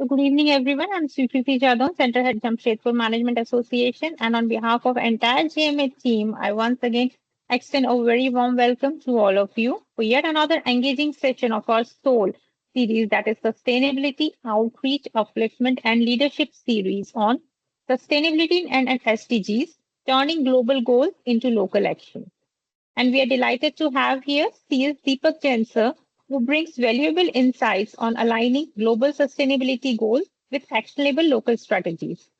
So good evening, everyone. I'm Sukriti Jadon, Center Head Jamshedpur Management Association, and on behalf of entire GMA team, I once again extend a very warm welcome to all of you for yet another engaging session of our S.O.U.L series, that is Sustainability, Outreach, Upliftment, and Leadership series on sustainability and SDGs, turning global goals into local action. And we are delighted to have here CS Deepak Jain, sir, who brings valuable insights on aligning global sustainability goals with actionable local strategies.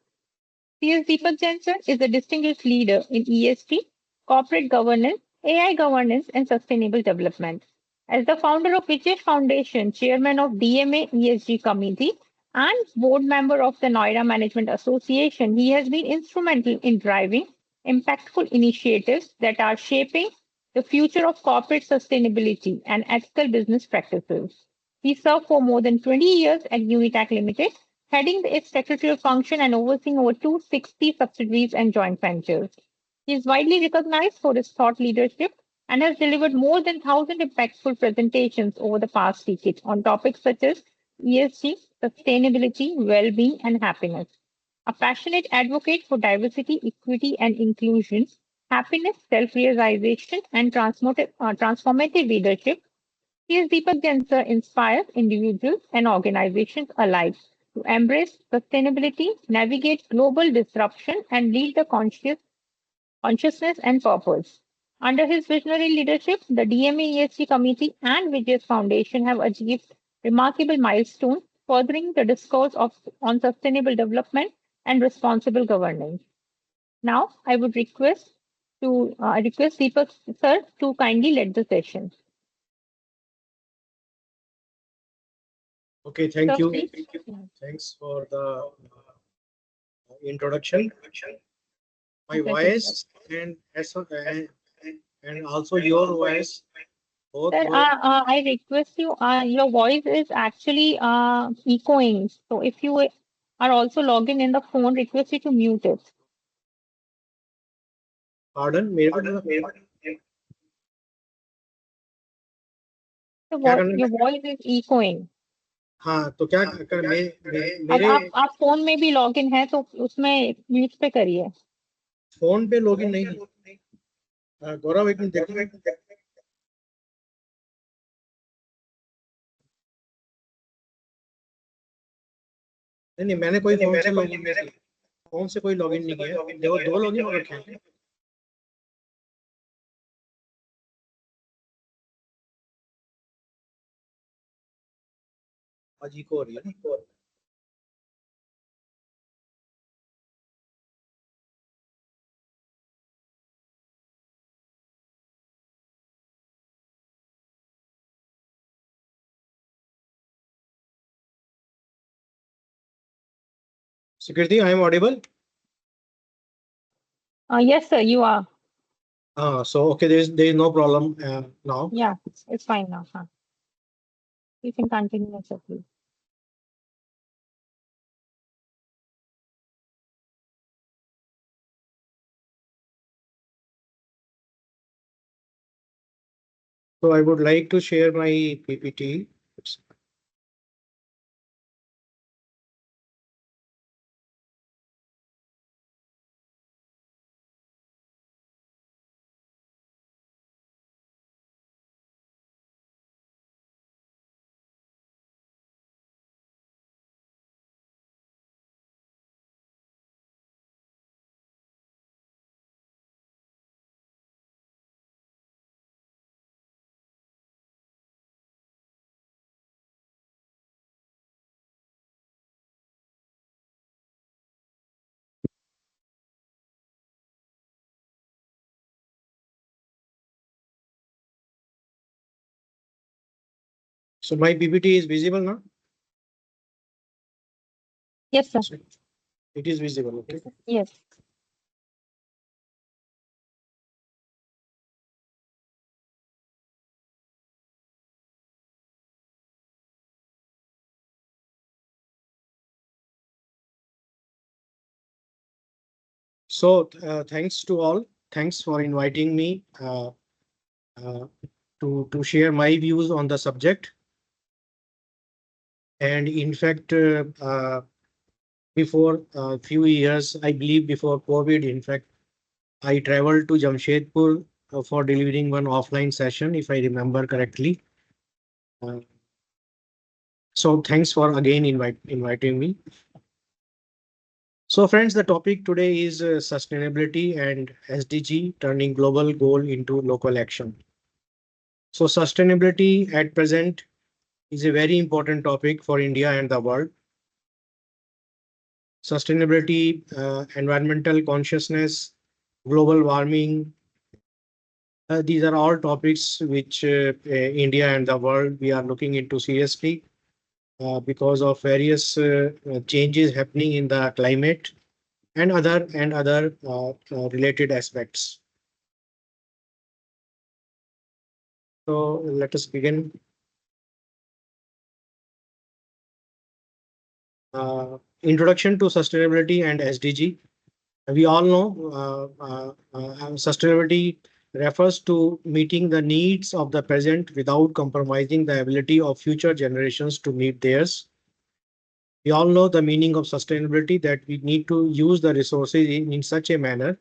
CS Deepak Jain, sir, is a distinguished leader in ESG, corporate governance, AI governance, and sustainable development. As the founder of Vijayash Foundation, chairman of DMA ESG Committee, and board member of the Noida Management Association, he has been instrumental in driving impactful initiatives that are shaping the future of corporate sustainability and ethical business practices. He served for more than 20 years at Unitac Limited, heading its secretarial function and overseeing over 260 subsidiaries and joint ventures. He is widely recognized for his thought leadership and has delivered more than 1,000 impactful presentations over the past decade on topics such as ESG, sustainability, well-being, and happiness. A passionate advocate for diversity, equity, and inclusion, happiness, self-realization, and transformative leadership, CS Deepak Jansa inspires individuals and organizations alike to embrace sustainability, navigate global disruption, and lead the consciousness and purpose. Under his visionary leadership, the DMA ESG Committee and Vijayash Foundation have achieved remarkable milestones, furthering the discourse on sustainable development and responsible governance. Now, I would request Deepak sir to kindly lead the session. Okay, thank Sir, you. please. Thanks for the introduction. My Okay, voice and also your voice both sir, were. I request you, your voice is actually echoing. So if you are also logged in the phone, request you to mute it. Pardon, मेरे को क्या करना Your voice is echoing. हाँ तो क्या कर मेरे आप फोन में भी लॉग इन है तो उसमें म्यूट पे करिए. फोन पे लॉगिन नहीं गौरव एक मिनट देखो नहीं मैंने कोई फोन से कोई लॉगिन नहीं किया देखो 2 लॉगिन हो रखे हैं अजी को हो रही है ना Security, I am audible? Yes, sir, you are. So okay, there is no problem now. Yeah, it's fine now. Huh? You can continue, sir, please. So I would like to share my PPT. So my PPT is visible now? Yes, sir. It is visible, okay? Yes. So thanks to all. Thanks for inviting me to share my views on the subject. And in fact, before a few years, I believe before COVID, in fact, I traveled to Jamshedpur for delivering one offline session, if I remember correctly. Uh, so thanks for again inviting me. So friends, the topic today is sustainability and SDG, turning global goal into local action. So sustainability at present is a very important topic for India and the world. Sustainability, environmental consciousness, global warming, these are all topics which India and the world we are looking into seriously because of various changes happening in the climate and other related aspects. So let us begin. Introduction to sustainability and SDG. We all know sustainability refers to meeting the needs of the present without compromising the ability of future generations to meet theirs. We all know the meaning of sustainability, that we need to use the resources in such a manner,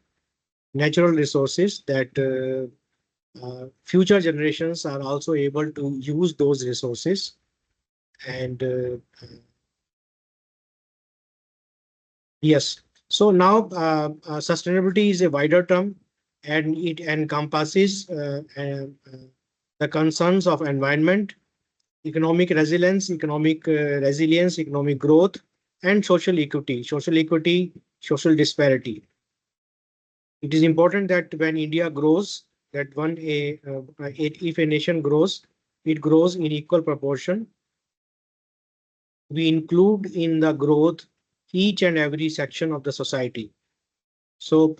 natural resources, that future generations are also able to use those resources. And yes, so now sustainability is a wider term, and it encompasses the concerns of environment, economic resilience, economic growth, and social equity, social disparity. It is important that when India grows, that if a nation grows, it grows in equal proportion. We include in the growth each and every section of the society. So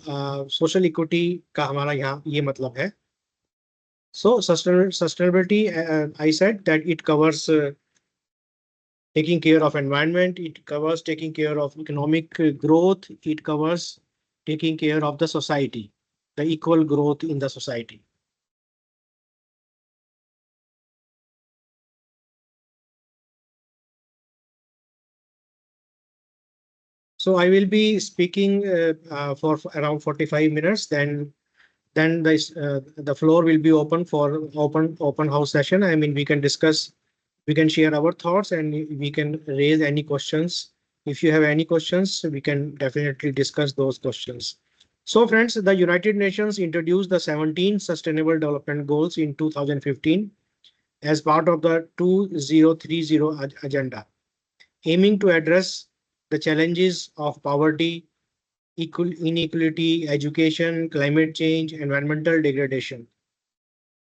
social equity का हमारा यहाँ ये मतलब है. So sustainability, I said that it covers taking care of environment, it covers taking care of economic growth, it covers taking care of the society, the equal growth in the society. So I will be speaking for around 45 minutes. Then the floor will be open for open house session. I mean, we can discuss, we can share our thoughts, and we can raise any questions. If you have any questions, we can definitely discuss those questions. So friends, the United Nations introduced the 17 Sustainable Development Goals in 2015 as part of the 2030 agenda, aiming to address the challenges of poverty, inequality, education, climate change, environmental degradation.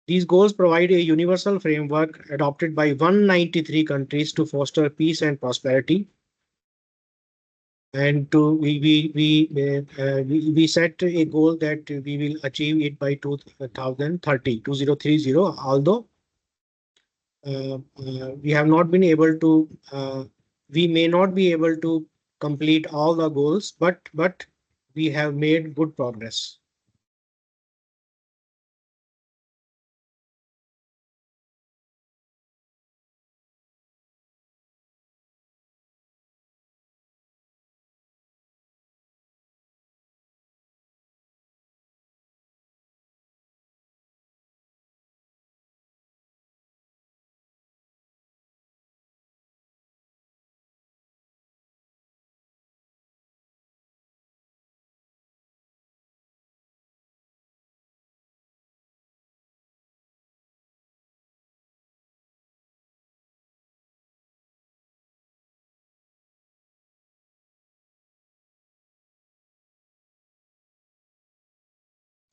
These goals provide a universal framework adopted by 193 countries to foster peace and prosperity. And to we set a goal that we will achieve it by 2030. Although we have not been able to, we may not be able to complete all the goals, but we have made good progress.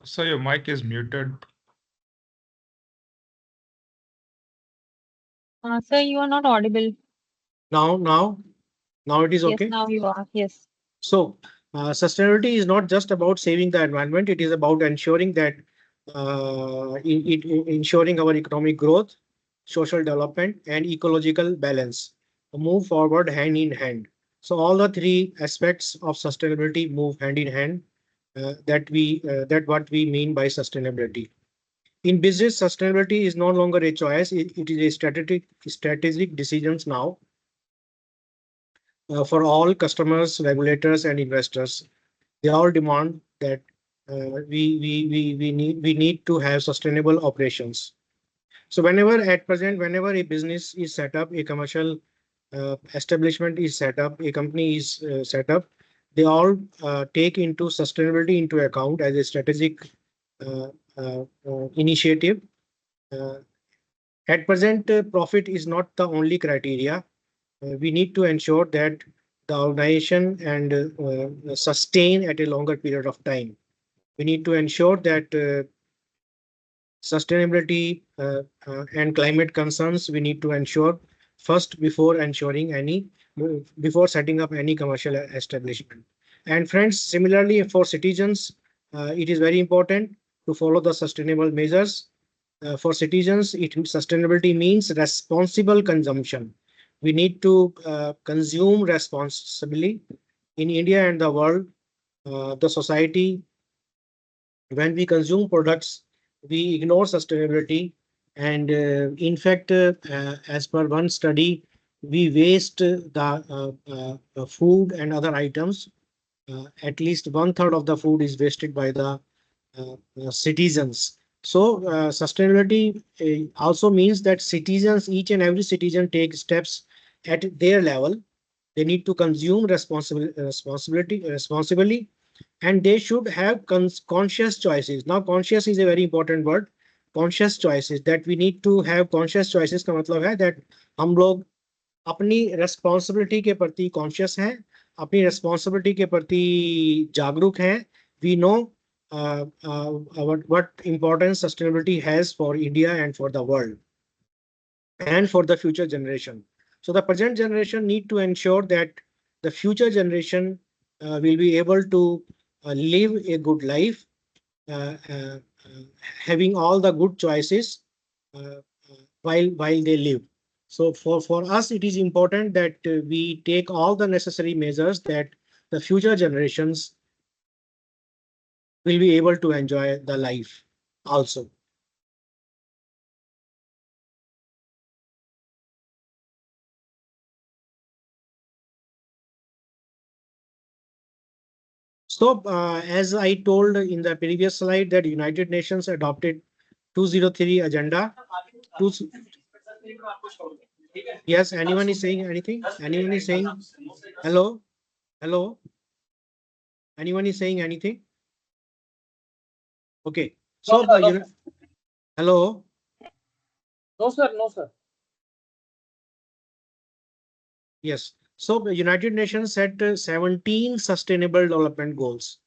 So your mic is muted. Sir, you are not audible. Now it is Yes, okay. now you are. Yes. So sustainability is not just about saving the environment; it is about ensuring that ensuring our economic growth, social development, and ecological balance move forward hand in hand. So all the three aspects of sustainability move hand in hand. That what we mean by sustainability. In business, sustainability is no longer a choice; it is a strategic decisions now. for all customers, regulators, and investors. They all demand that we need to have sustainable operations. So whenever a business is set up, a commercial establishment is set up, a company is set up, they all take into sustainability into account as a strategic uh, initiative. Uh, at present, profit is not the only criteria. We need to ensure that the organization and sustain at a longer period of time. We need to ensure that sustainability and climate concerns we need to ensure first before setting up any commercial establishment. And friends, similarly for citizens, it is very important to follow the sustainable measures. For citizens, sustainability means responsible consumption. We need to consume responsibly. In India and the world, the society, when we consume products, we ignore sustainability. And in fact, as per one study, we waste the food and other items. At least one third of the food is wasted by the citizens. So, sustainability also means that citizens, each and every citizen, take steps at their level. They need to consume responsibly, and they should have conscious choices. Now, conscious is a very important word. Conscious choices, that we need to have conscious choices का मतलब है that हम लोग अपनी responsibility के प्रति conscious हैं, अपनी responsibility के प्रति जागरूक हैं. We know what importance sustainability has for India and for the world and for the future generation. So the present generation need to ensure that the future generation will be able to live a good life, having all the good choices while they live. So for us, it is important that we take all the necessary measures that the future generations will be able to enjoy the life also. So, as I told in the previous slide, that United Nations adopted 203 agenda. Two, yes, anyone is saying anything? Anyone is saying hello? Hello? Anyone is saying anything? Okay. So, hello? No, sir. No, sir. Yes. So, the United Nations set 17 sustainable development goals.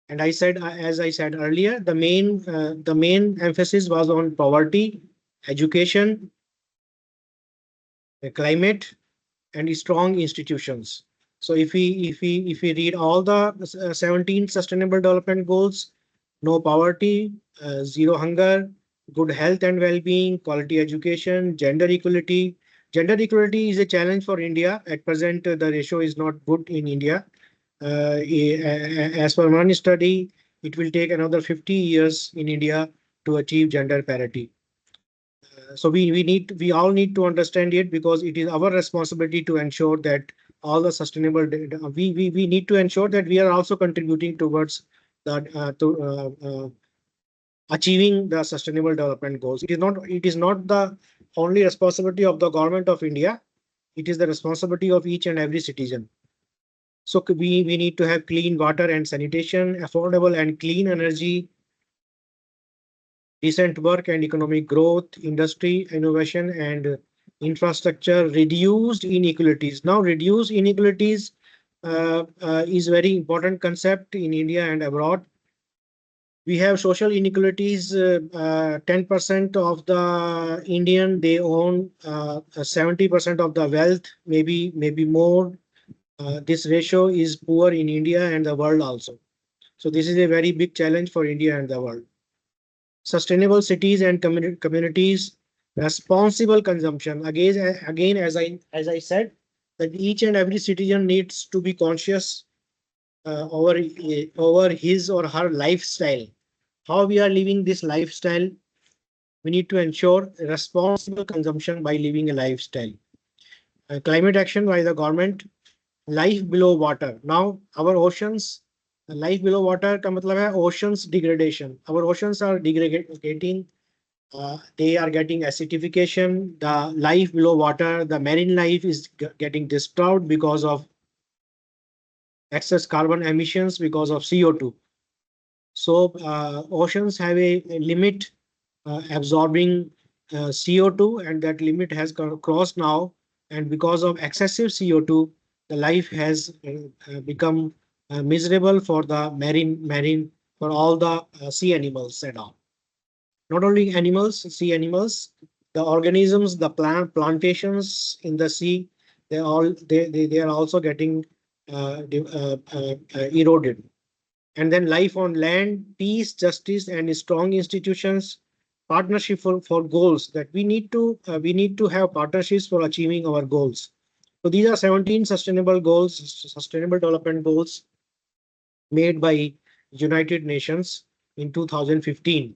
And I said, as I said earlier, the main emphasis was on poverty, education, climate, and strong institutions. So if we read all the 17 sustainable development goals: no poverty, zero hunger, good health and well-being, quality education, gender equality. Gender equality is a challenge for India. At present, the ratio is not good in India. As per one study, it will take another 50 years in India to achieve gender parity. So we all need to understand it, because it is our responsibility to ensure that all the sustainable we need to ensure that we are also contributing towards the achieving the sustainable development goals. It is not the only responsibility of the government of India. It is the responsibility of each and every citizen. So we need to have clean water and sanitation, affordable and clean energy, decent work and economic growth, industry, innovation, and infrastructure, reduced inequalities. Now, reduced inequalities is very important concept in India and abroad. We have social inequalities. 10% of the Indian, they own 70% of the wealth, maybe more. This ratio is poor in India and the world also. So this is a very big challenge for India and the world. Sustainable cities and communities, responsible consumption. Again, as I said, that each and every citizen needs to be conscious over his or her lifestyle. How we are living this lifestyle, we need to ensure responsible consumption by living a lifestyle. Climate action by the government. life below water. Now our oceans, life below water का मतलब है oceans degradation. Our oceans are degrading. They are getting acidification. The life below water, the marine life is getting destroyed because of excess carbon emissions because of CO2. So oceans have a limit absorbing CO2, and that limit has crossed now. And because of excessive CO2, the life has become miserable for the marine for all the sea animals and all. Not only animals, sea animals, the organisms, the plantations in the sea, they are also getting eroded. And then life on land, peace, justice, and strong institutions, partnership for goals that we need to have partnerships for achieving our goals. So these are 17 sustainable goals, sustainable development goals made by United Nations in 2015.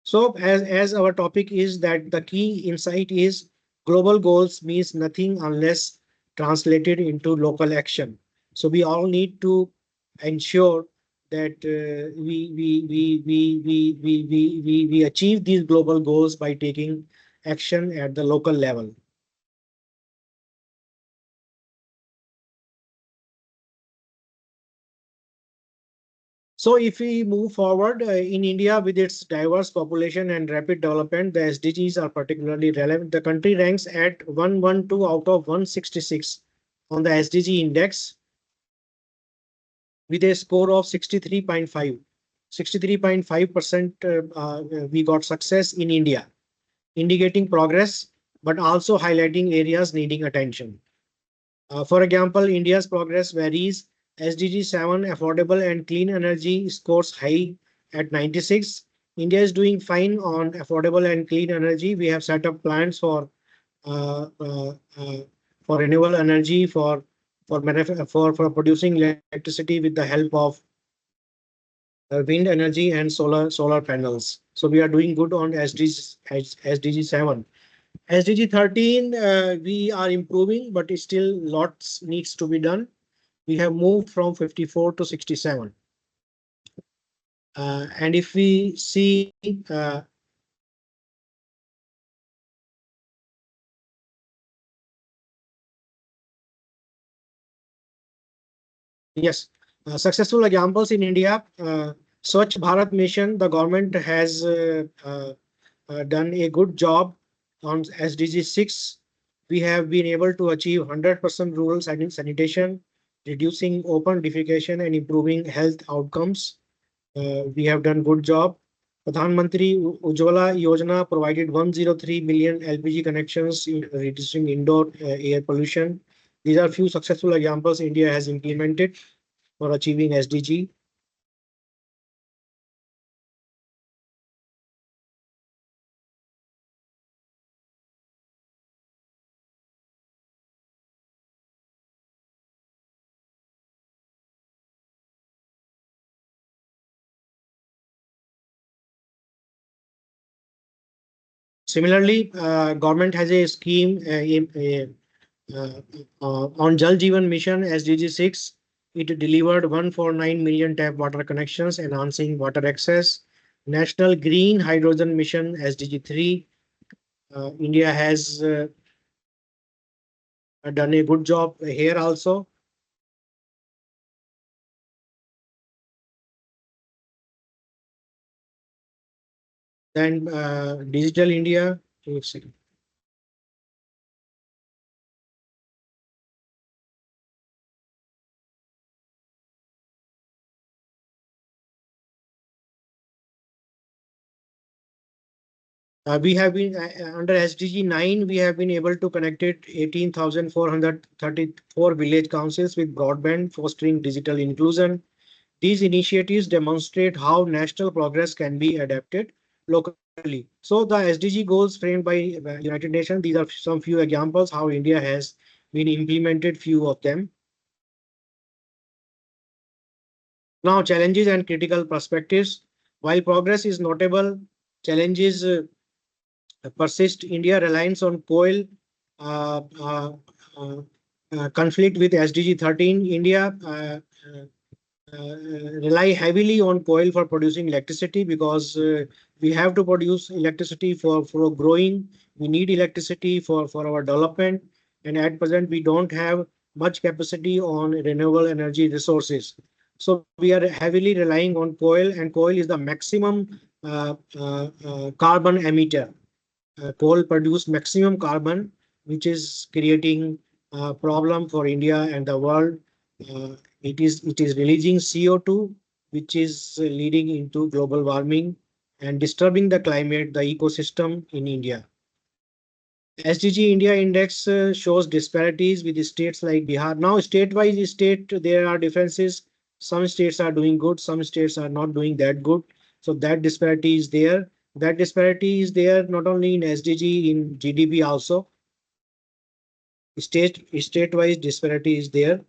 So as our topic is that the key insight is global goals means nothing unless translated into local action. So we all need to ensure that we achieve these global goals by taking action at the local level. So if we move forward in India with its diverse population and rapid development, the SDGs are particularly relevant. The country ranks at 112 out of 166 on the SDG index with a score of 63.5. 63.5% we got success in India, indicating progress, but also highlighting areas needing attention. For example, India's progress varies. SDG 7 affordable and clean energy scores high at 96. India is doing fine on affordable and clean energy. We have set up plans uh, uh, uh, for renewable energy for producing electricity with the help of wind energy and solar panels. So we are doing good on SDG 7. SDG 13, we are improving, but still lots needs to be done. We have moved from 54 to 67. And if we see yes, successful examples in India, Swachh Bharat Mission, the government has done a good job on SDG 6. We have been able to achieve 100% rural sanitation, reducing open defecation and improving health outcomes. We have done good job. Pradhan Mantri Ujjwala Yojana provided 103 million LPG connections, reducing indoor air pollution. These are few successful examples India has implemented for achieving SDG. Similarly, government has a scheme on Jal Jeevan Mission SDG 6. It delivered 149 million tap water connections, enhancing water access. National Green Hydrogen Mission SDG 3. India has done a good job here also. Then Digital India. We have been under SDG 9, we have been able to connect 18,434 village councils with broadband, fostering digital inclusion. These initiatives demonstrate how national progress can be adapted locally. So the SDG goals framed by United Nations, these are some few examples how India has been implemented few of them. Now challenges and critical perspectives. While progress is notable, challenges persist. India reliance on coal uh, uh, uh, conflict with SDG 13. India rely heavily on coal for producing electricity because we have to produce electricity for growing. We need electricity for our development. And at present, we don't have much capacity on renewable energy resources. So we are heavily relying on coal, and coal is the maximum carbon emitter. Coal produce maximum carbon, which is creating a problem for India and the world. It is releasing CO2, which is leading into global warming and disturbing the climate, the ecosystem in India. SDG India Index shows disparities with the states like Bihar. Now, state-wise state, there are differences. Some states are doing good, some states are not doing that good. So that disparity is there. That disparity is there not only in SDG, in GDP also. State-wise disparity is there.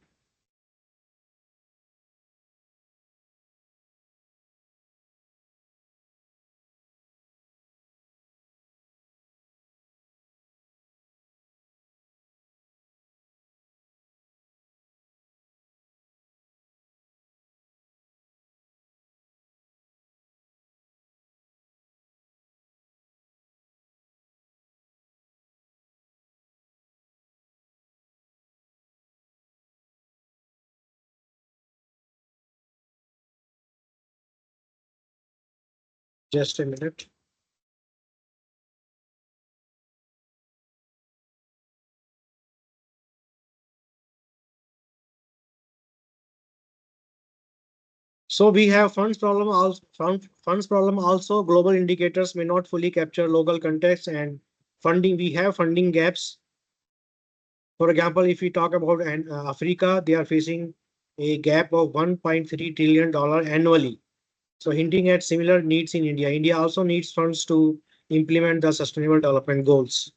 Just a minute. So we have funds problem also. Funds problem also. Global indicators may not fully capture local context and funding. We have funding gaps. For example, if we talk about Africa, they are facing a gap of $1.3 trillion annually. So hinting at similar needs in India. India also needs funds to implement the sustainable development goals.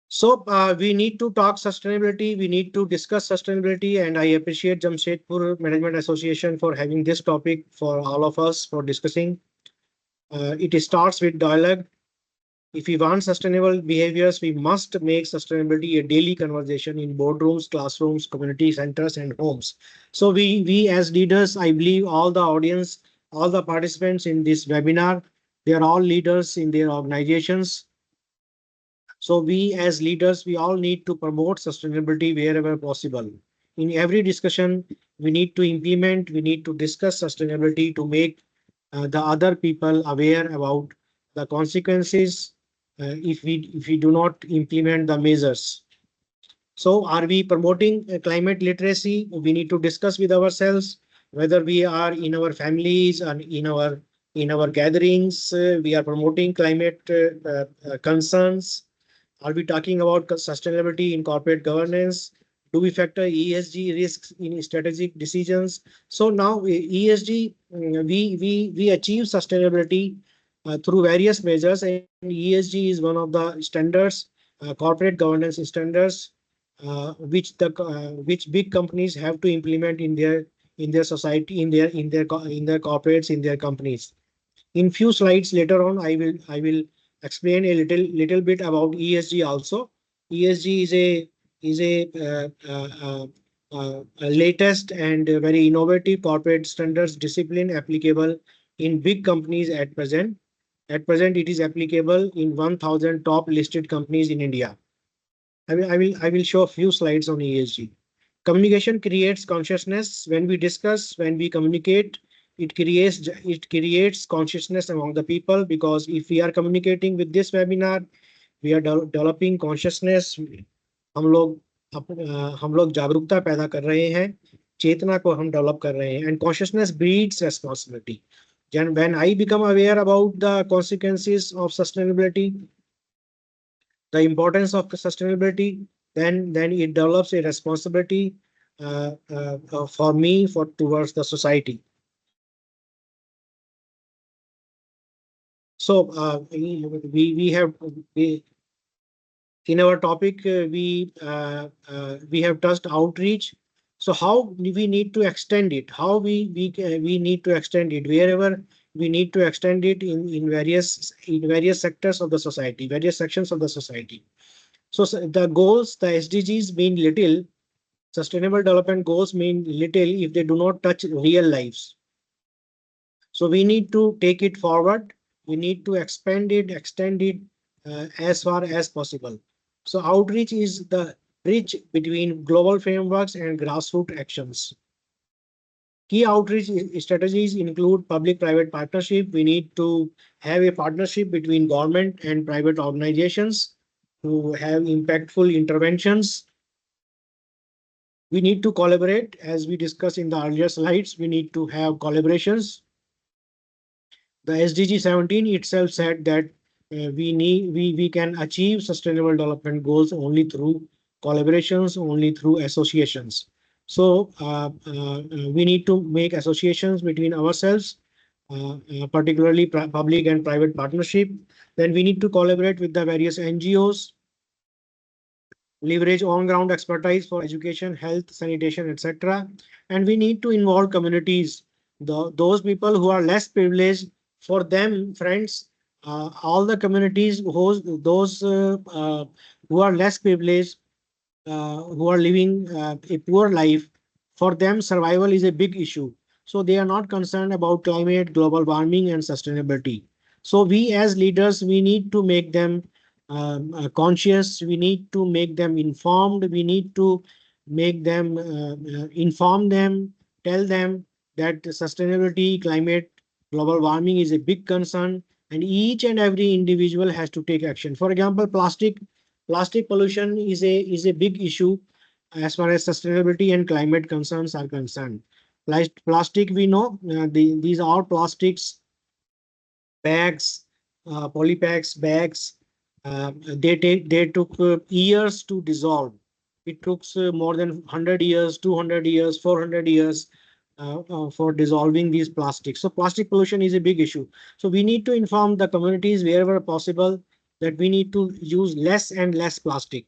So we need to talk sustainability. We need to discuss sustainability, and I appreciate Jamshedpur Management Association for having this topic for all of us for discussing. It starts with dialogue. If we want sustainable behaviors, we must make sustainability a daily conversation in boardrooms, classrooms, community centers, and homes. So we as leaders, I believe all the audience, all the participants in this webinar, they are all leaders in their organizations. So we as leaders, we all need to promote sustainability wherever possible. In every discussion, we need to implement, we need to discuss sustainability to make the other people aware about the consequences if we do not implement the measures. So are we promoting climate literacy? We need to discuss with ourselves whether we are in our families and in our gatherings, we are promoting climate concerns. Are we talking about sustainability in corporate governance? Do we factor ESG risks in strategic decisions? So now ESG, we achieve sustainability through various measures, and ESG is one of the standards, corporate governance standards, which big companies have to implement in their society, in their corporates, in their companies. In few slides later on, I will explain a little bit about ESG also. ESG is a latest and very innovative corporate standards discipline applicable in big companies at present. At present, it is applicable in 1,000 top listed companies in India. I will show a few slides on ESG. Communication creates consciousness. When we discuss, when we communicate, it creates consciousness among the people, because if we are communicating with this webinar, we are developing consciousness. हम लोग जागरूकता पैदा कर रहे हैं, चेतना को हम develop कर रहे हैं, and consciousness breeds responsibility. When I become aware about the consequences of sustainability, the importance of sustainability, then it develops a responsibility for me towards the society. So we have in our topic we have touched outreach. So how we need to extend it? How we need to extend it wherever we need to extend it in various sectors of the society, various sections of the society. So the goals, the SDGs mean little, sustainable development goals mean little if they do not touch real lives. So we need to take it forward. We need to expand it, extend it as far as possible. So outreach is the bridge between global frameworks and grassroots actions. Key outreach strategies include public-private partnership. We need to have a partnership between government and private organizations to have impactful interventions. We need to collaborate, as we discussed in the earlier slides. We need to have collaborations. The SDG 17 itself said that we can achieve sustainable development goals only through collaborations, only through associations. So we need to make associations between ourselves, particularly public and private partnership. Then we need to collaborate with the various NGOs, leverage on-ground expertise for education, health, sanitation, etc. And we need to involve communities, those people who are less privileged. For them, friends, all the communities, those who are less privileged, who are living a poor life, for them survival is a big issue. So they are not concerned about climate, global warming, and sustainability. So we as leaders, we need to make them conscious. We need to make them informed. We need to make them inform them, tell them that sustainability, climate, global warming is a big concern, and each and every individual has to take action. For example, plastic pollution is a big issue as far as sustainability and climate concerns are concerned. Plastic, we know, these are plastics, bags, polypacks, bags. They took years to dissolve. It took more than 100 years, 200 years, 400 years for dissolving these plastics. So plastic pollution is a big issue. So we need to inform the communities wherever possible that we need to use less and less plastic.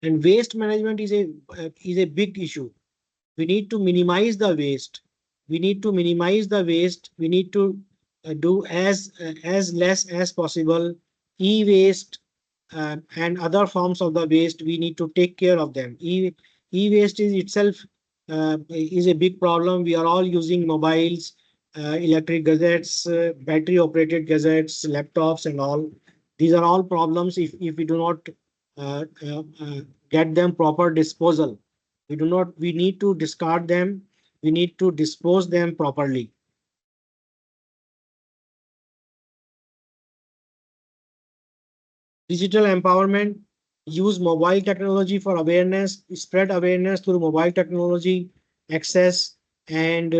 And waste management is a big issue. We need to minimize the waste. We need to minimize the waste. We need to do as less as possible. E-waste and other forms of the waste, we need to take care of them. E-waste is itself is a big problem. We are all using mobiles, electric gadgets, battery operated gadgets, laptops and all. These are all problems if we do not get them proper disposal. We need to discard them. We need to dispose them properly. Digital empowerment, use mobile technology for awareness, spread awareness through mobile technology, access, and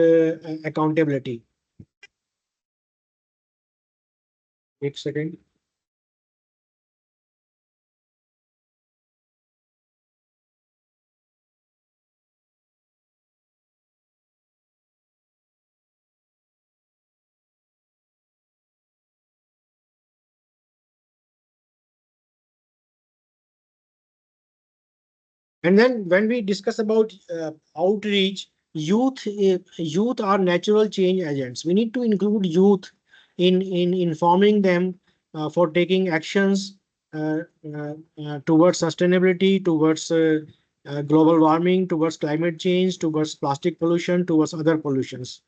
accountability. Wait a second. And then when we discuss about outreach, youth are natural change agents. We need to include youth in informing them for taking actions towards sustainability, towards global warming, towards climate change, towards plastic pollution, towards other pollutions.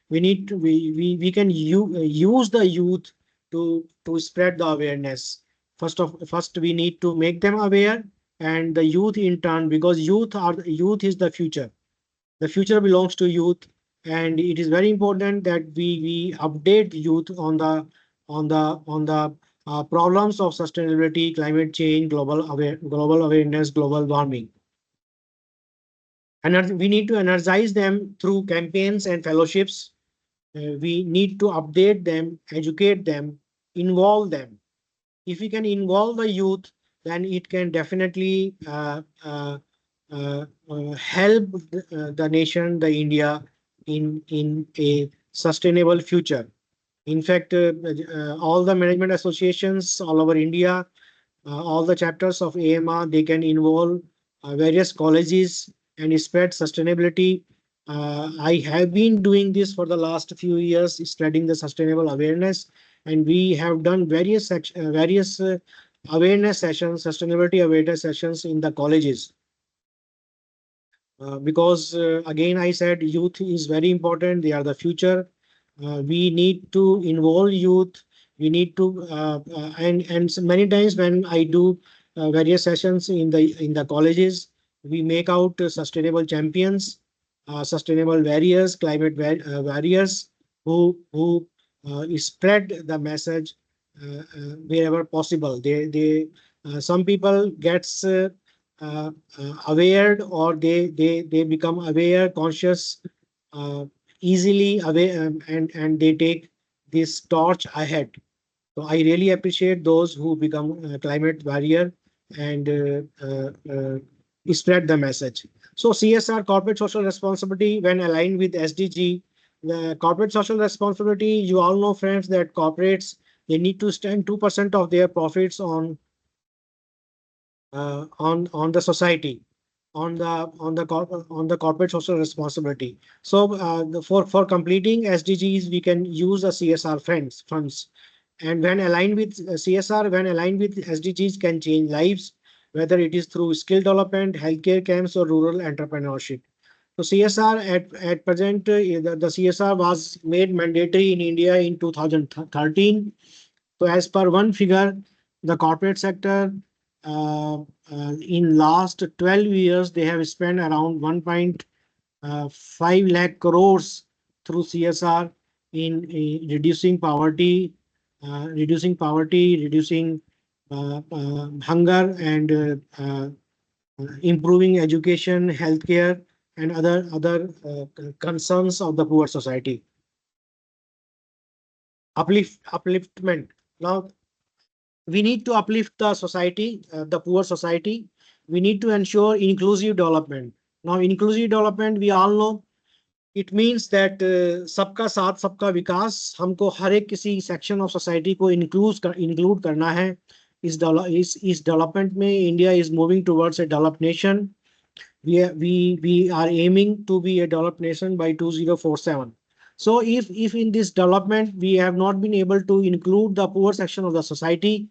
We can use the youth to spread the awareness. First we need to make them aware, and the youth in turn, because youth is the future. The future belongs to youth, and it is very important that we update youth on the problems of sustainability, climate change, global awareness, global warming. And we need to energize them through campaigns and fellowships. We need to update them, educate them, involve them. If we can involve the youth, then it can definitely help the nation, the India, in a sustainable future. In fact, all the management associations all over India, all the chapters of AMR, they can involve various colleges and spread sustainability. I have been doing this for the last few years, spreading the sustainable awareness, and we have done various awareness sessions, sustainability awareness sessions in the colleges. Because again, I said youth is very important. They are the future. We need to involve youth. We need to and so many times when I do various sessions in the colleges, we make out sustainable champions, sustainable warriors, warriors who spread the message wherever possible. Some people gets aware, or they become aware, conscious, uh, easily aware, and they take this torch ahead. So I really appreciate those who become climate warrior and spread the message. So CSR, corporate social responsibility, when aligned with SDG, the corporate social responsibility, you all know, friends, that corporates, they need to spend 2% of their profits on the society, on the corporate social responsibility. So for completing SDGs, we can use the CSR funds, and when aligned with CSR, when aligned with SDGs, can change lives, whether it is through skill development, healthcare camps, or rural entrepreneurship. So CSR at present, the CSR was made mandatory in India in 2013. So as per one figure, the corporate sector in last 12 years, they have spent around 1.5 lakh crores through CSR in reducing poverty, reducing hunger, and improving education, healthcare, and other concerns of the poor society. Upliftment. Now, we need to uplift the society, the poor society. We need to ensure inclusive development. Now, inclusive development, we all know, it means that सबका साथ सबका विकास, हमको हर एक किसी section of society को include करना है. इस डेवलपमेंट में India is moving towards a developed nation. We are aiming to be a developed nation by 2047. So if in this development we have not been able to include the poor section of the society,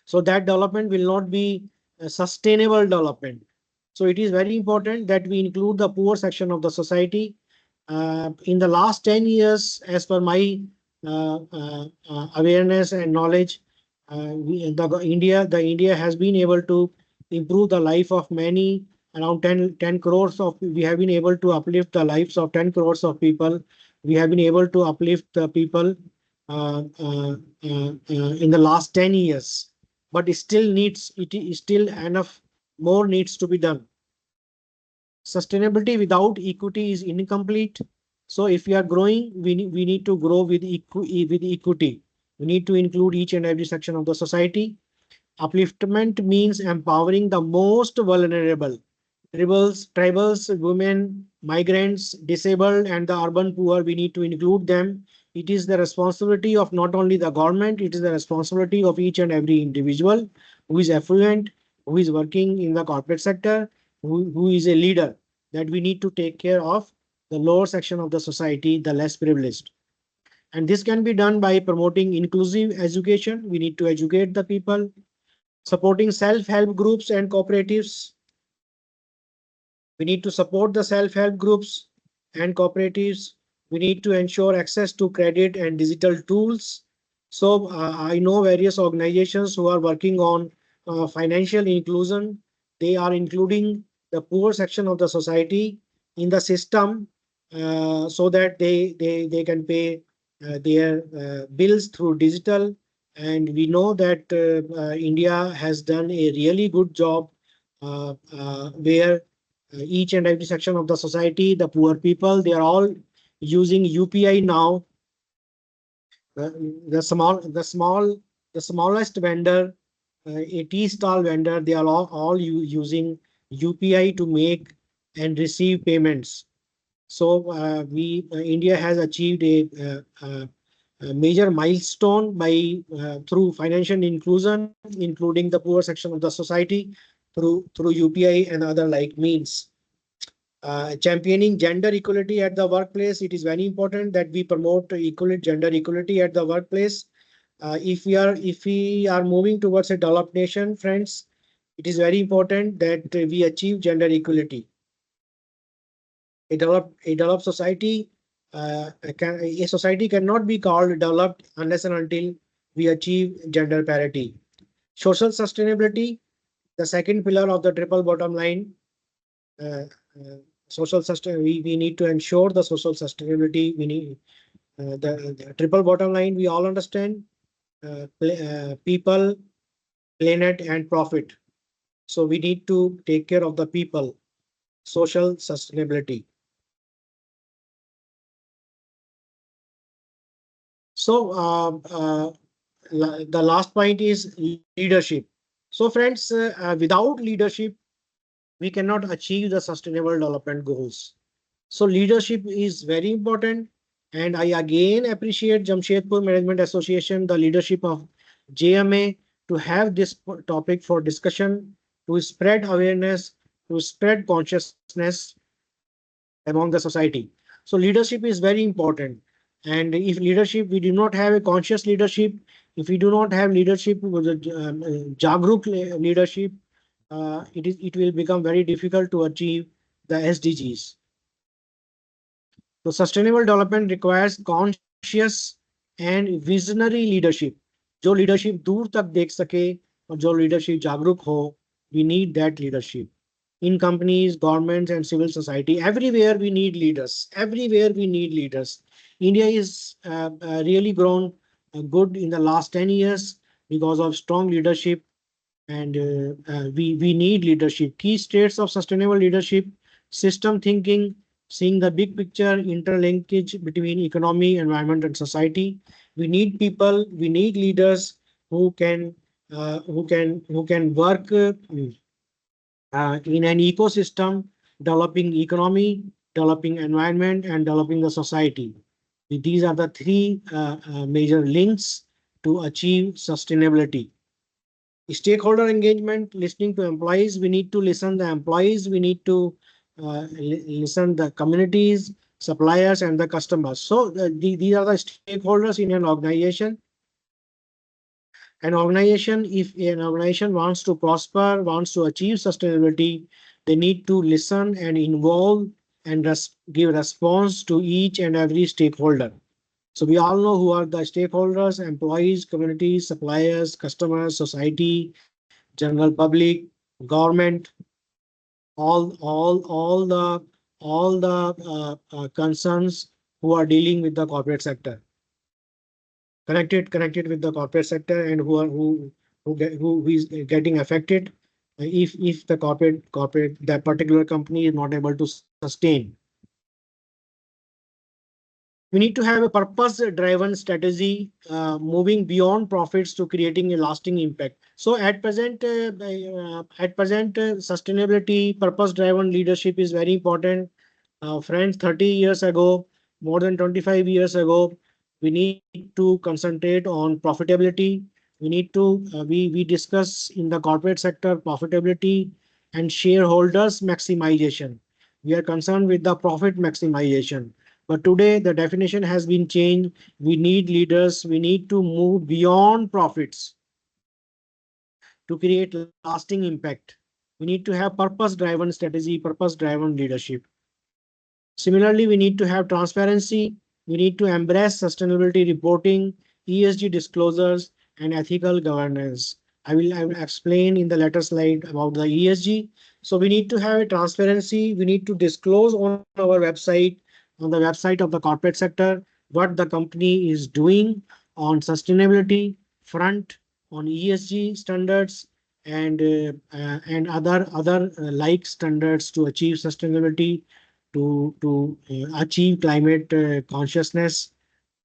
so that development will not be a sustainable development. So it is very important that we include the poor section of the society. In the last 10 years, as per my awareness and knowledge, the India has been able to improve the life of many, around 10 crores of, we have been able to uplift the lives of 10 crores of people. We have been able to uplift the people in the last 10 years, but it is still enough more needs to be done. Sustainability without equity is incomplete. So if we are growing, we need to grow with equity. We need to include each and every section of the society. Upliftment means empowering the most vulnerable, tribals, women, migrants, disabled, and the urban poor. We need to include them. It is the responsibility of not only the government, it is the responsibility of each and every individual who is affluent, who is working in the corporate sector, who is a leader, that we need to take care of the lower section of the society, the less privileged. And this can be done by promoting inclusive education. We need to educate the people, supporting self-help groups and cooperatives. We need to support the self-help groups and cooperatives. We need to ensure access to credit and digital tools. So I know various organizations who are working on financial inclusion. They are including the poor section of the society in the system so that they can pay their bills through digital. And we know that India has done a really good job where each and every section of the society, the poor people, they are all using UPI now. The smallest vendor, a tea stall vendor, they are all using UPI to make and receive payments. So India has achieved a major milestone by through financial inclusion, including the poor section of the society through UPI and other like means. Championing gender equality at the workplace. It is very important that we promote gender equality at the workplace. if we are moving towards a developed nation, friends, it is very important that we achieve gender equality. A developed society, a society cannot be called developed unless and until we achieve gender parity. Social sustainability, the second pillar of the triple bottom line. Uh, Social sustain. We need to ensure the social sustainability. We need the triple bottom line. We all understand people, planet, and profit. So we need to take care of the people. Social sustainability. So the last point is leadership. So friends, without leadership, we cannot achieve the sustainable development goals. So leadership is very important. And I again appreciate Jamshedpur Management Association, the leadership of JMA to have this topic for discussion, to spread awareness, to spread consciousness among the society. So leadership is very important. And if leadership, we do not have a conscious leadership, if we do not have leadership with Jagruk leadership, it will become very difficult to achieve the SDGs. So sustainable development requires conscious and visionary leadership. जो leadership दूर तक देख सके और जो leadership जागरूक हो, we need that leadership. In companies, governments, and civil society, everywhere we need leaders. Everywhere we need leaders. India is really grown good in the last 10 years because of strong leadership, and we need leadership. Key states of sustainable leadership: system thinking, seeing the big picture, interlinkage between economy, environment, and society. We need people. We need leaders who can work in an ecosystem, developing economy, developing environment, and developing the society. These are the three major links to achieve sustainability. Stakeholder engagement, listening to employees. We need to listen the employees. We need to listen the communities, suppliers, and the customers. So these are the stakeholders in an organization. If an organization wants to prosper, wants to achieve sustainability, they need to listen and involve and give response to each and every stakeholder. So we all know who are the stakeholders: employees, communities, suppliers, customers, society, general public, government, all the concerns who are dealing with the corporate sector, connected with the corporate sector, and who is getting affected if the corporate that particular company is not able to sustain. We need to have a purpose driven strategy, moving beyond profits to creating a lasting impact. So at present, sustainability, purpose driven leadership is very important. Friends, 30 years ago, more than 25 years ago, we need to concentrate on profitability. We discuss in the corporate sector profitability and shareholders maximization. We are concerned with the profit maximization. But today the definition has been changed. We need leaders. We need to move beyond profits to create lasting impact. We need to have purpose-driven strategy, purpose-driven leadership. Similarly, we need to have transparency. We need to embrace sustainability reporting, ESG disclosures, and ethical governance. I will explain in the later slide about the ESG. So we need to have a transparency. We need to disclose on our website, on the website of the corporate sector, what the company is doing on sustainability front, on ESG standards, and other like standards to achieve sustainability, to achieve climate consciousness,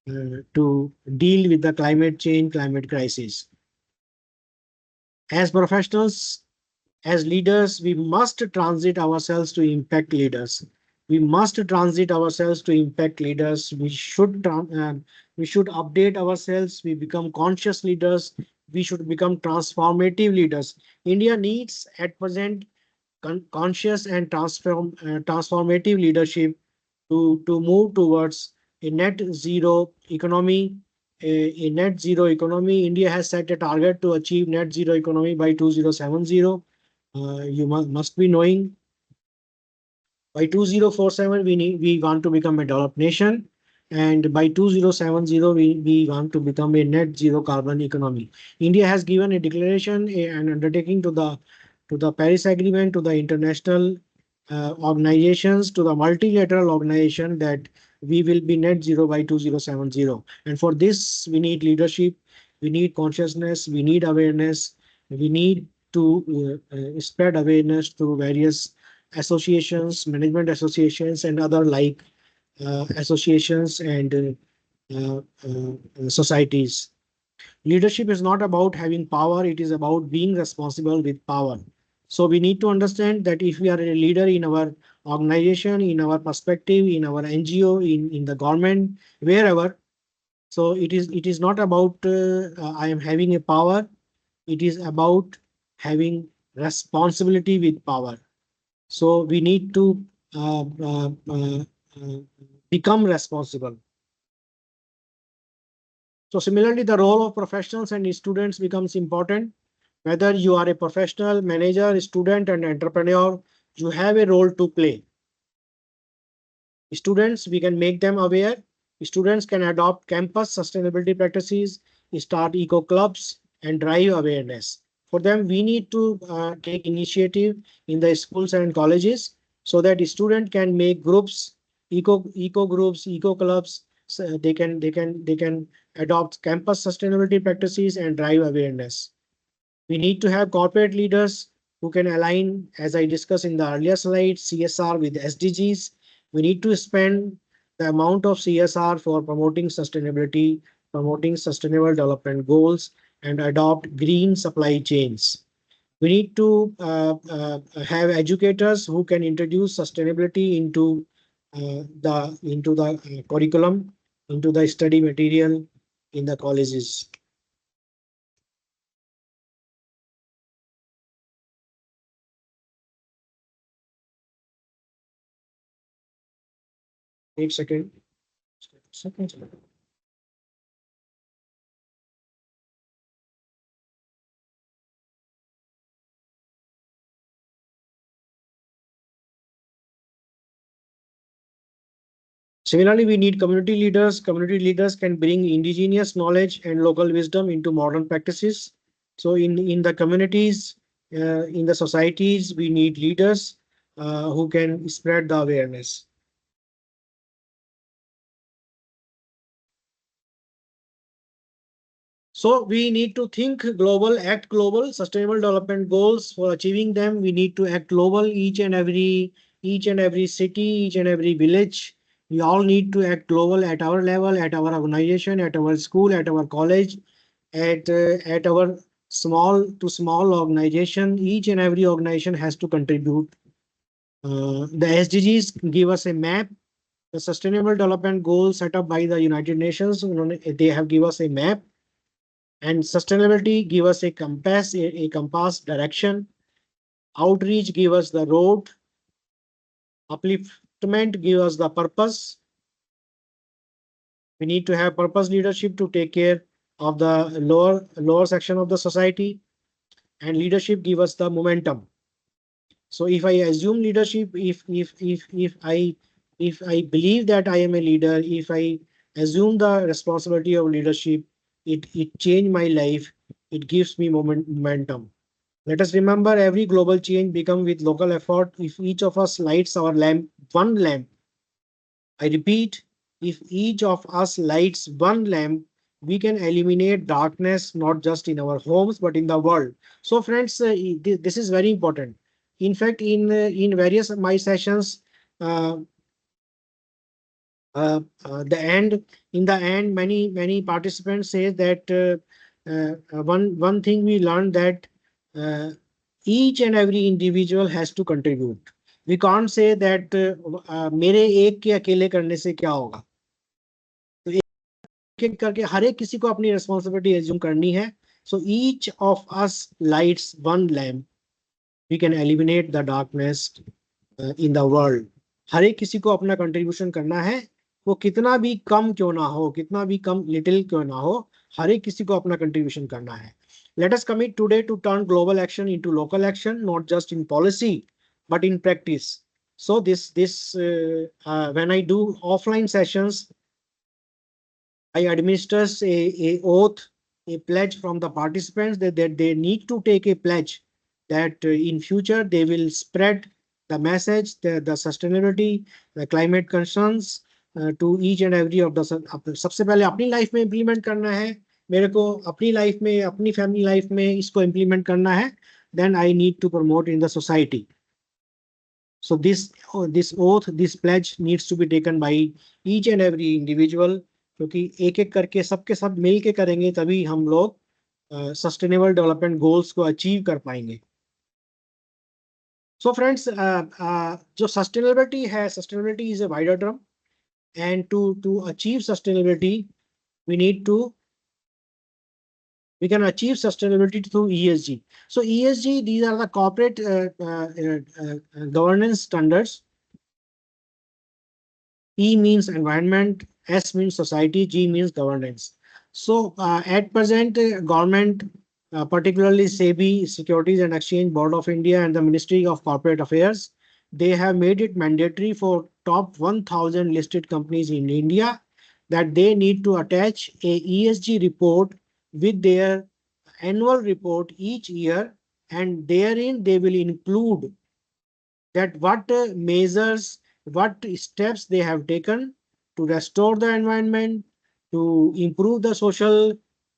to deal with the climate change, climate crisis. As professionals, as leaders, we must transit ourselves to impact leaders. We must transit ourselves to impact leaders. We should update ourselves. We become conscious leaders. We should become transformative leaders. India needs at present conscious and transformative leadership to move towards a net zero economy a net zero economy. India has set a target to achieve net zero economy by 2070. You must be knowing by 2047 we want to become a developed nation, and by 2070 we want to become a net zero carbon economy. India has given a declaration, an undertaking to the Paris Agreement, to the international organizations, to the multilateral organization, that we will be net zero by 2070. And for this, we need leadership, we need consciousness, we need awareness, we need to spread awareness through various associations, management associations, and other like associations and societies. Leadership is not about having power, it is about being responsible with power. So we need to understand that if we are a leader in our organization, in our perspective, in our NGO, in the government, wherever, so it is not about I am having a power, it is about having responsibility with power. So we need to uh, uh, uh, uh, become responsible. So similarly, the role of professionals and students becomes important. Whether you are a professional, manager, student, and entrepreneur, you have a role to play. Students, we can make them aware. Students can adopt campus sustainability practices, start eco clubs, and drive awareness. For them, we need to take initiative in the schools and colleges so that student can make groups, eco groups, eco clubs. So they can adopt campus sustainability practices and drive awareness. We need to have corporate leaders who can align, as I discussed in the earlier slide, CSR with SDGs. We need to spend the amount of CSR for promoting sustainability, promoting sustainable development goals, and adopt green supply chains. We need to have educators who can introduce sustainability into the curriculum, into the study material in the colleges. Wait a second. Second. Similarly, we need community leaders. Community leaders can bring indigenous knowledge and local wisdom into modern practices. So in the communities, in the societies, we need leaders who can spread the awareness. So we need to think global, act global. Sustainable development goals, for achieving them, we need to act global. Each and every city, each and every village, we all need to act global at our level, at our organization, at our school, at our college, at our small to small organization. Each and every organization has to contribute. The SDGs give us a map. The Sustainable Development Goals set up by the United Nations, they have given us a map. And sustainability give us a compass, a compass direction. Outreach give us the road. Upliftment give us the purpose. We need to have purpose leadership to take care of the lower section of the society, and leadership give us the momentum. So if I assume leadership, if I believe that I am a leader, if I assume the responsibility of leadership, it change my life. It gives me momentum. Let us remember, every global change becomes with local effort. If each of us lights our lamp, one lamp, I repeat, if each of us lights one lamp, we can eliminate darkness not just in our homes but in the world. So, friends, this is very important. In fact, in various of my sessions, uh, the end in the end, many participants say that one thing we learned, that uh, each and every individual has to contribute. We can't say that मेरे एक के अकेले करने से क्या होगा. तो एक करके हर एक किसी को अपनी responsibility assume करनी है. So each of us lights one lamp, we can eliminate the darkness in the world. हर एक किसी को अपना contribution करना है. वो कितना भी कम क्यों ना हो, कितना भी कम लिटिल क्यों ना हो, हर एक किसी को अपना कंट्रीब्यूशन करना है. Let us commit today to turn global action into local action, not just in policy, but in practice. So when I do offline sessions, I administer a oath, a pledge from the participants that they need to take a pledge that in future they will spread the message, the sustainability, the climate concerns to each and every of the. सबसे पहले अपनी life में implement करना है, मेरे को अपनी life में, अपनी फैमिली लाइफ में इसको इम्प्लीमेंट करना है. Then I need to promote in the society. So this oath, this pledge needs to be taken by each and every individual, क्योंकि एक एक करके सबके सब मिल के करेंगे तभी हम लोग सस्टेनेबल डेवलपमेंट गोल्स को अचीव कर पाएंगे. सो फ्रेंड्स, जो सस्टेनेबिलिटी है, sustainability is a wider term, and to achieve sustainability we need to we can achieve sustainability through ESG. So ESG, these are the corporate governance standards. E means environment, S means society, G means governance. So at present, government, particularly SEBI, Securities and Exchange Board of India, and the Ministry of Corporate Affairs, they have made it mandatory for top 1,000 listed companies in India that they need to attach a ESG report with their annual report each year, and therein they will include that what measures, what steps they have taken to restore the environment, to improve the social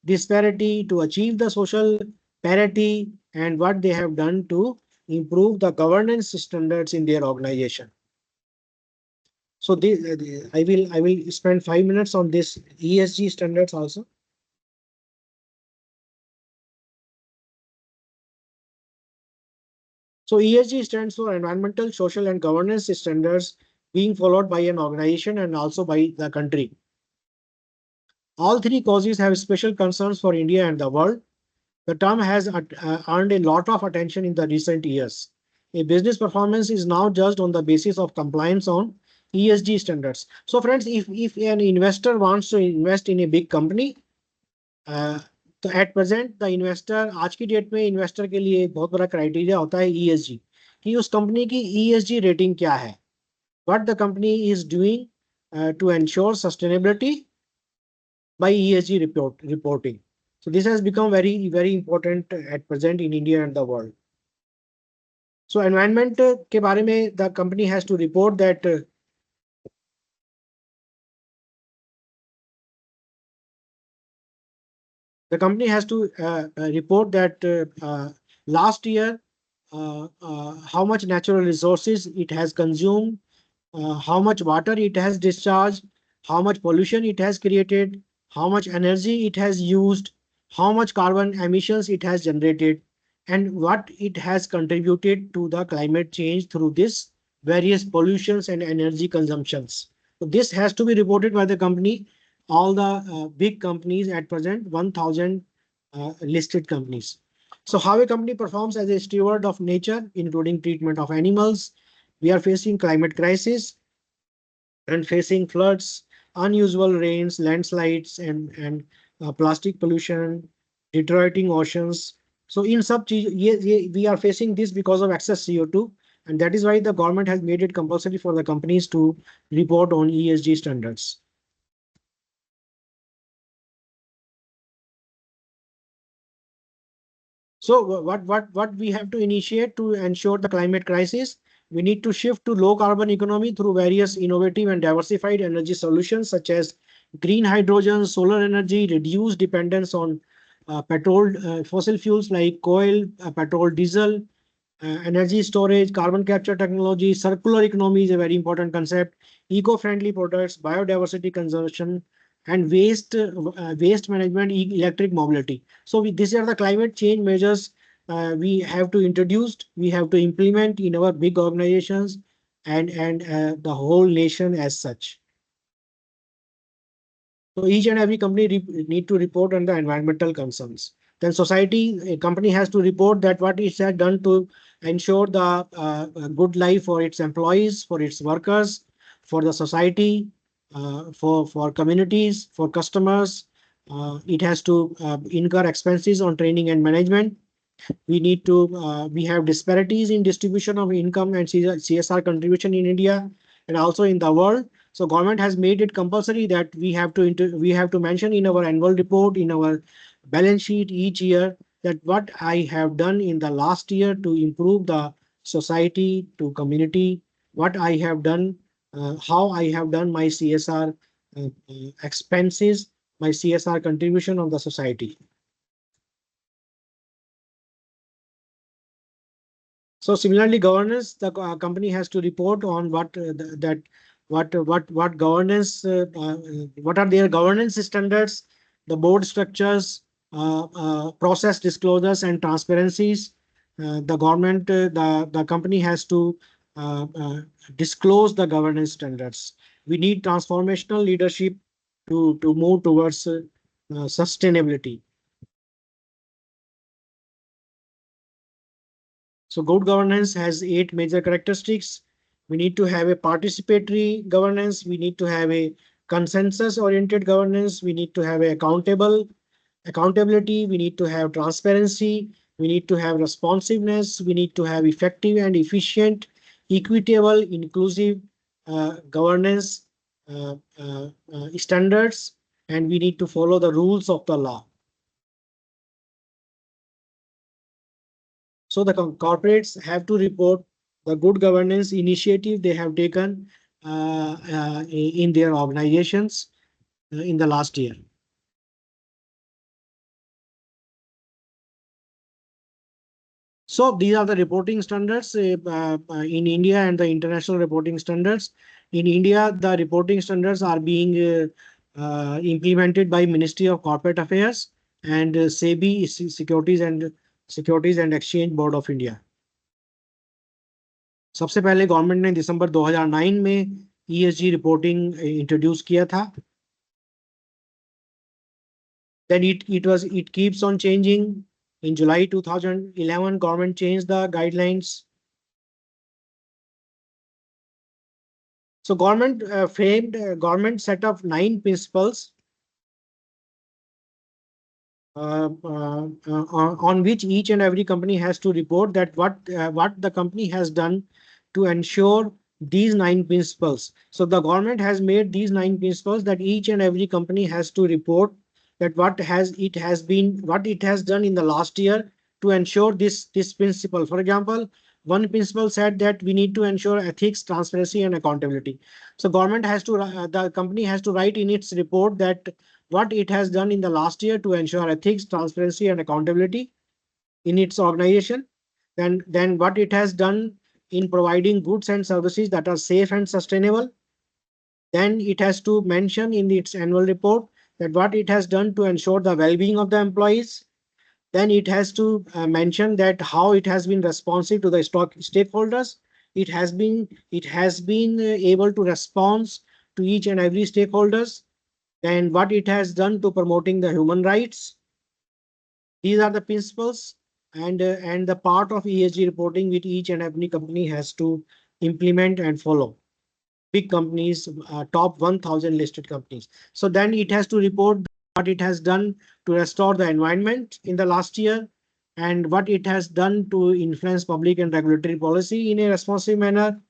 disparity, to achieve the social parity, and what they have done to improve the governance standards in their organization. So I will spend 5 minutes on this ESG standards also. So ESG stands for environmental, social, and governance standards being followed by an organization and also by the country. All three causes have special concerns for India and the world. The term has earned a lot of attention in the recent years. A business performance is now judged on the basis of compliance on ESG standards. So friends, if an investor wants to invest in a big company, तो at present the investor, आज की date में investor के लिए बहुत बड़ा criteria होता है ESG, कि उस कंपनी की ESG रेटिंग क्या है, what the company is doing to ensure sustainability by ESG reporting. So this has become very important at present in India and the world. So environment के बारे में the company has to report that the company has to report that last year how much natural resources it has consumed, how much water it has discharged, how much pollution it has created, how much energy it has used, how much carbon emissions it has generated, and what it has contributed to the climate change through this various pollutions and energy consumptions. So this has to be reported by the company, all the big companies at present, 1,000 listed companies. So how a company performs as a steward of nature, including treatment of animals. We are facing climate crisis and facing floods, unusual rains, landslides, and plastic pollution, deteriorating oceans. So in sub, we are facing this because of excess CO2, and that is why the government has made it compulsory for the companies to report on ESG standards. So what we have to initiate to ensure the climate crisis? We need to shift to low carbon economy through various innovative and diversified energy solutions such as green hydrogen, solar energy, reduce dependence on fossil fuels like coal, petrol, diesel, energy storage, carbon capture technology, circular economy is a very important concept, eco-friendly products, biodiversity conservation, and waste management, electric mobility. So these are the climate change measures we have to introduce, we have to implement in our big organizations and the whole nation as such. So each and every company need to report on the environmental concerns. Then society, a company has to report that what it has done to ensure the good life for its employees, for its workers, for the society, for communities, for customers. It has to incur expenses on training and management. We have disparities in distribution of income and CSR contribution in India and also in the world. So government has made it compulsory that we have to mention in our annual report, in our balance sheet each year, that what I have done in the last year to improve the society to community, what I have done, how I have done my CSR expenses, my CSR contribution of the society. So similarly, governance, the company has to report on what governance, what are their governance standards, the board structures, process disclosures and transparencies. The company has to disclose the governance standards. We need transformational leadership to move towards sustainability. So good governance has 8 major characteristics. We need to have a participatory governance. We need to have a consensus oriented governance. We need to have accountability. We need to have transparency. We need to have responsiveness. We need to have effective and efficient, equitable, inclusive governance standards. And we need to follow the rules of the law. So the corporates have to report the good governance initiative they have taken in their organizations in the last year. So these are the reporting standards in India and the international reporting standards. In India, the reporting standards are being implemented by Ministry of Corporate Affairs and SEBI, Securities and Exchange Board of India. सबसे पहले government ने दिसंबर 2009 में ESG reporting introduce किया था. Then it keeps on changing. In July 2011, government changed the guidelines. So government set up 9 principles on which each and every company has to report that what the company has done to ensure these 9 principles. So the government has made these 9 principles that each and every company has to report that what it has done in the last year to ensure this principle. For example, one principle said that we need to ensure ethics, transparency, and accountability. So the company has to write in its report that what it has done in the last year to ensure ethics, transparency, and accountability in its organization. Then what it has done in providing goods and services that are safe and sustainable. Then it has to mention in its annual report that what it has done to ensure the well-being of the employees. Then it has to mention that how it has been responsive to the stakeholders. It has been able to respond to each and every stakeholders. And what it has done to promoting the human rights. These are the principles and the part of ESG reporting which each and every company has to implement and follow. Big companies, top 1000 listed companies. So then it has to report what it has done to restore the environment in the last year and what it has done to influence public and regulatory policy in a responsive manner,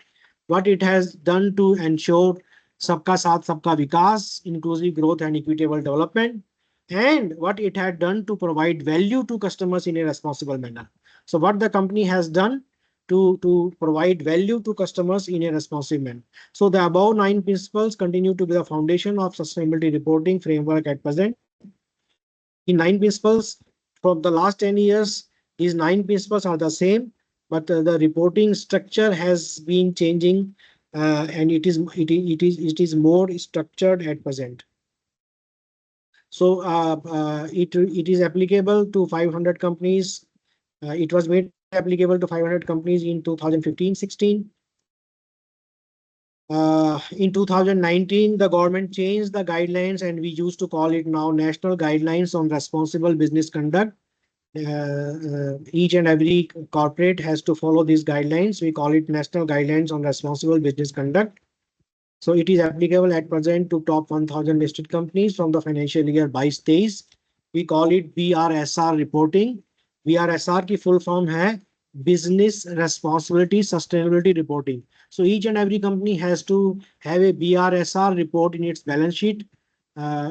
what it has done to ensure Sabka Saath Sabka Vikas, inclusive growth and equitable development, and what it had done to provide value to customers in a responsible manner. So what the company has done to provide value to customers in a responsive manner. So the above 9 principles continue to be the foundation of sustainability reporting framework at present. In 9 principles from the last 10 years, these 9 principles are the same, but the reporting structure has been changing and it is more structured at present. So it is applicable to 500 companies. It was made applicable to 500 companies in 2015-16. In 2019, the government changed the guidelines and we used to call it now National Guidelines on Responsible Business Conduct. Each and every corporate has to follow these guidelines. We call it National Guidelines on Responsible Business Conduct. So it is applicable at present to top 1000 listed companies from the financial year 22-23. We call it BRSR reporting. BRSR की full form है Business Responsibility Sustainability Reporting. So each and every company has to have a BRSR report in its balance sheet.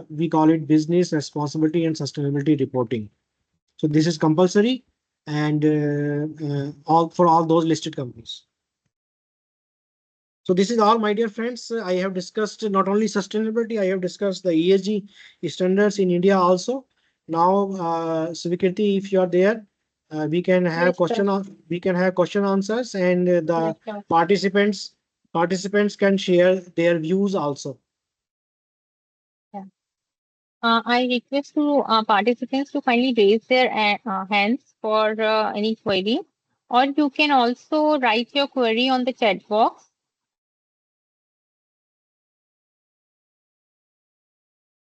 We call it Business Responsibility and Sustainability Reporting. So this is compulsory and all for all those listed companies. So this is all, my dear friends. I have discussed not only sustainability, I have discussed the ESG standards in India also. Now, Svikirti, if you are there, we can have question answers, and the Yes, sir. participants can share their views also. I request to participants to kindly raise their hands for any query, or you can also write your query on the chat box.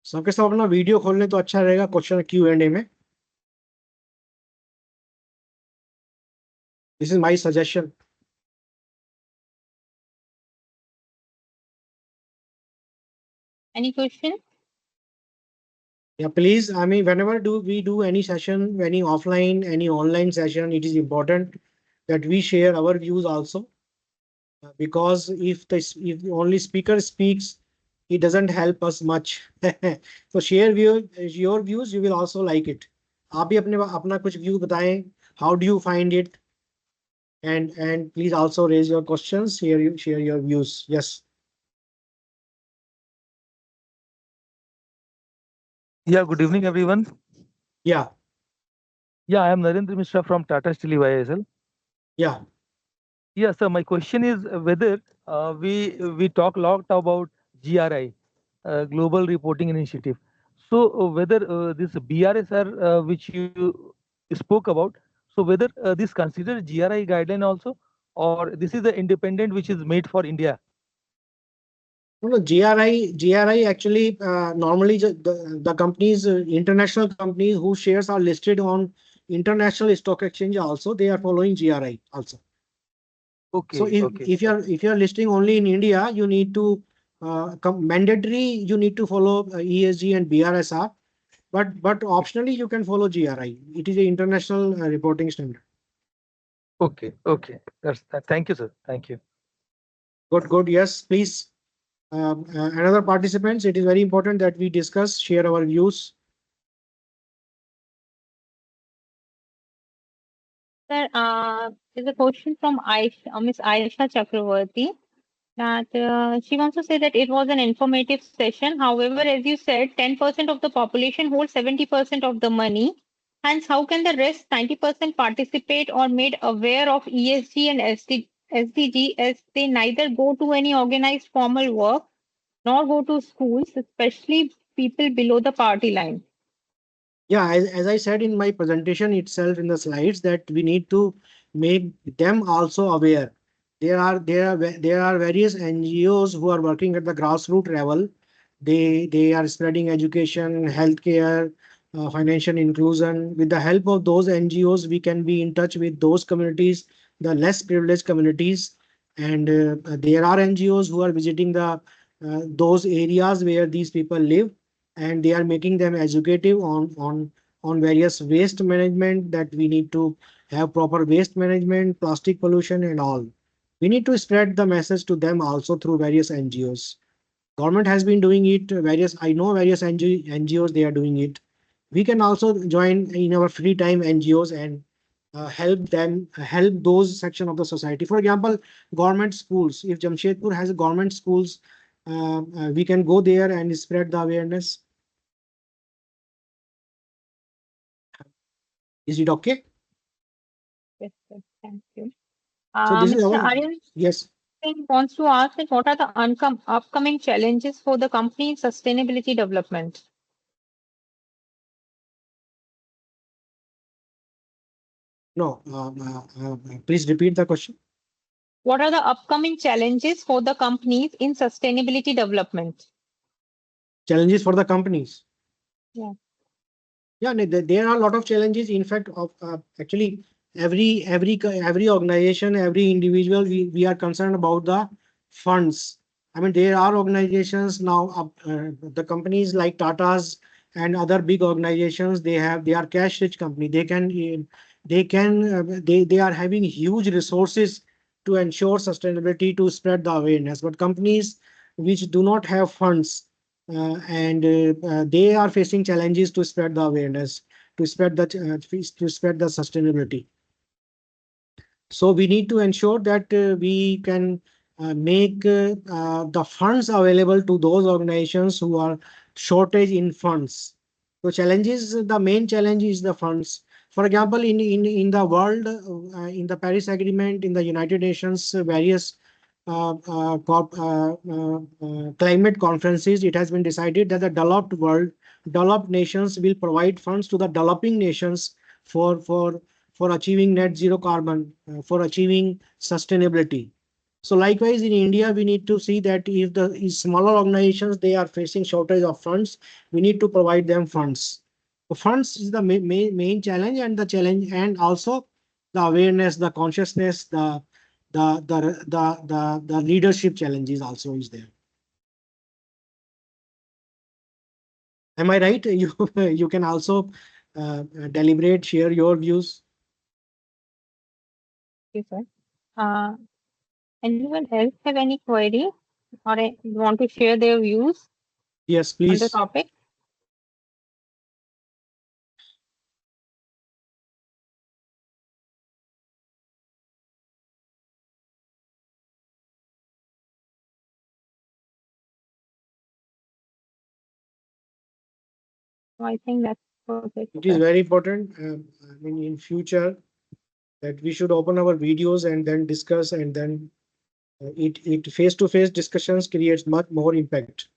सबके सब अपना video खोल लें तो अच्छा रहेगा question Q&A में. This is my suggestion. Any question? Yeah, please. I mean, whenever we do any session, any offline, any online session, it is important that we share our views also. Because if the only speaker speaks, it doesn't help us much. So share your views. You will also like it. आप भी अपना कुछ view बताएं. How do you find it? And please also raise your questions. Share your views. Yes. Yeah, good evening, everyone. Yeah. Yeah, I am Narendra Mishra from Tata Steel Vijayash. Yeah. Yeah, sir, my question is whether we talk a lot about GRI, Global Reporting Initiative. So whether this BRSR which you spoke about, so whether this considers GRI guideline also, or this is the independent which is made for India? No, GRI actually normally the companies, international companies whose shares are listed on international stock exchange also, they are following GRI also. Okay. So if you're listing only in India, you need to mandatory you need to follow ESG and BRSR, but optionally you can follow GRI. It is an international reporting standard. Okay. That's that. Thank you, sir. Thank you. Good. Yes, please. Another participants, it is very important that we discuss, share our views. Sir, there's a question from Miss Aisha Chakravarti that she wants to say that it was an informative session. However, as you said, 10% of the population holds 70% of the money. Hence, how can the rest 90% participate or made aware of ESG and SDG as they neither go to any organized formal work nor go to schools, especially people below the party line? Yeah, as I said in my presentation itself in the slides, that we need to make them also aware. There are various NGOs who are working at the grassroots level. They are spreading education, healthcare, financial inclusion. With the help of those NGOs, we can be in touch with those communities, the less privileged communities. And there are NGOs who are visiting those areas where these people live, and they are making them educative on various waste management, that we need to have proper waste management, plastic pollution and all. We need to spread the message to them also through various NGOs. Government has been doing it. I know various NGOs, they are doing it. We can also join in our free time NGOs and help those section of the society. For example, government schools. If Jamshedpur has government schools, we can go there and spread the awareness. Is it okay? Yes, sir. Thank you. So this is Mr. our, Aryan yes. Singh wants to ask that what are the upcoming challenges for the company in sustainability development? No, please repeat the question. What are the upcoming challenges for the companies in sustainability development? Challenges for the companies. Yeah. Yeah, there are a lot of challenges. In fact, actually, every organization, every individual, we are concerned about the funds. I mean, there are organizations now, the companies like Tata's and other big organizations, they are cash rich company. They are having huge resources to ensure sustainability, to spread the awareness. But companies which do not have funds, they are facing challenges to spread the awareness, to spread the sustainability. So we need to ensure that we can make the funds available to those organizations who are shortage in funds. So the main challenge is the funds. For example, in the world, in the Paris Agreement, in the United Nations, various climate conferences, it has been decided that the developed nations will provide funds to the developing nations for achieving net zero carbon, for achieving sustainability. So likewise in India, we need to see that if smaller organizations, they are facing shortage of funds, we need to provide them funds. So funds is the main challenge, and also the awareness, the consciousness, the leadership challenges also is there. Am I right? You can also deliberate, share your views. Okay, sir. Anyone else have any query or want to share their views Yes, on the please. topic? So I think that's perfect. It is very important. I mean, in future, that we should open our videos and then discuss, and then it face-to-face discussions creates much more impact.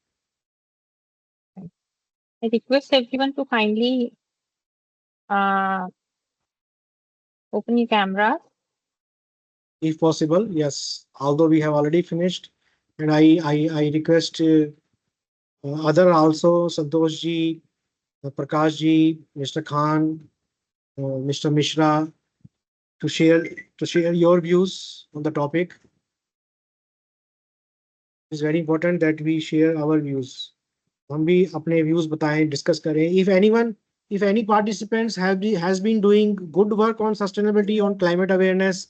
I request everyone to kindly uh, open your camera. If possible, yes. Although we have already finished, and I request other also, Santosh ji, Prakash ji, Mr. Khan, Mr. Mishra, to share your views on the topic. It's very important that we share our views. हम भी अपने views बताएं, discuss करें. If any participants has been doing good work on sustainability, on climate awareness,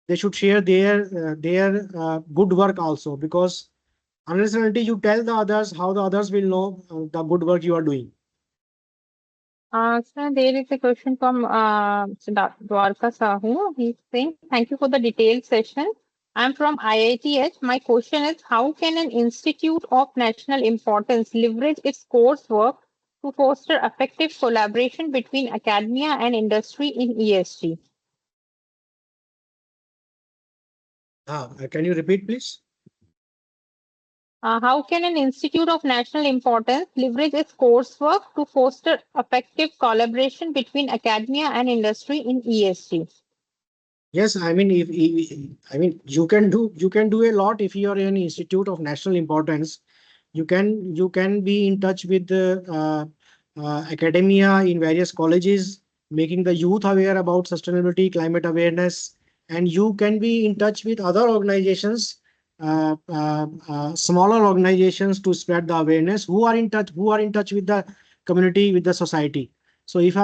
they should share their good work also, because unless and until you tell the others, how the others will know the good work you are doing. Sir, there is a question from Dwarka Sahu. He's saying, thank you for the detailed session. I'm from IITH. My question is, how can an institute of national importance leverage its coursework to foster effective collaboration between academia and industry in ESG? Can you repeat, please? How can an institute of national importance leverage its coursework to foster effective collaboration between academia and industry in ESG? Yes, I mean, you can do a lot if you are an institute of national importance. You can be in touch with the academia in various colleges, making the youth aware about sustainability, climate awareness, and you can be in touch with other organizations, smaller organizations, to spread the awareness, who are in touch with the community, with the society. So if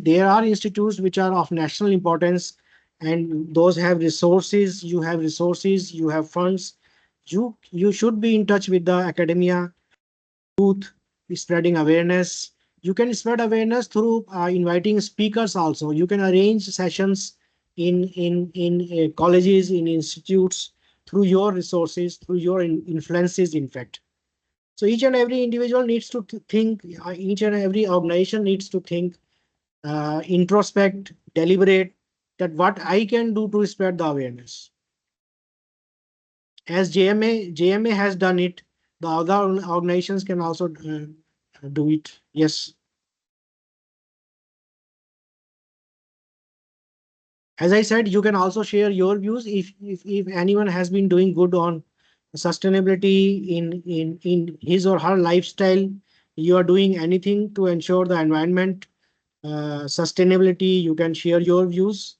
there are institutes which are of national importance, and those have resources, you have resources, you have funds, you should be in touch with the academia, youth, spreading awareness. You can spread awareness through inviting speakers also. You can arrange sessions in colleges, in institutes, through your resources, through your influences, in fact. So each and every individual needs to think, each and every organization needs to think, introspect, deliberate, that what I can do to spread the awareness. As JMA has done it, the other organizations can also do it. Yes. As I said, you can also share your views if anyone has been doing good on sustainability in his or her lifestyle. You are doing anything to ensure the environment sustainability, you can share your views.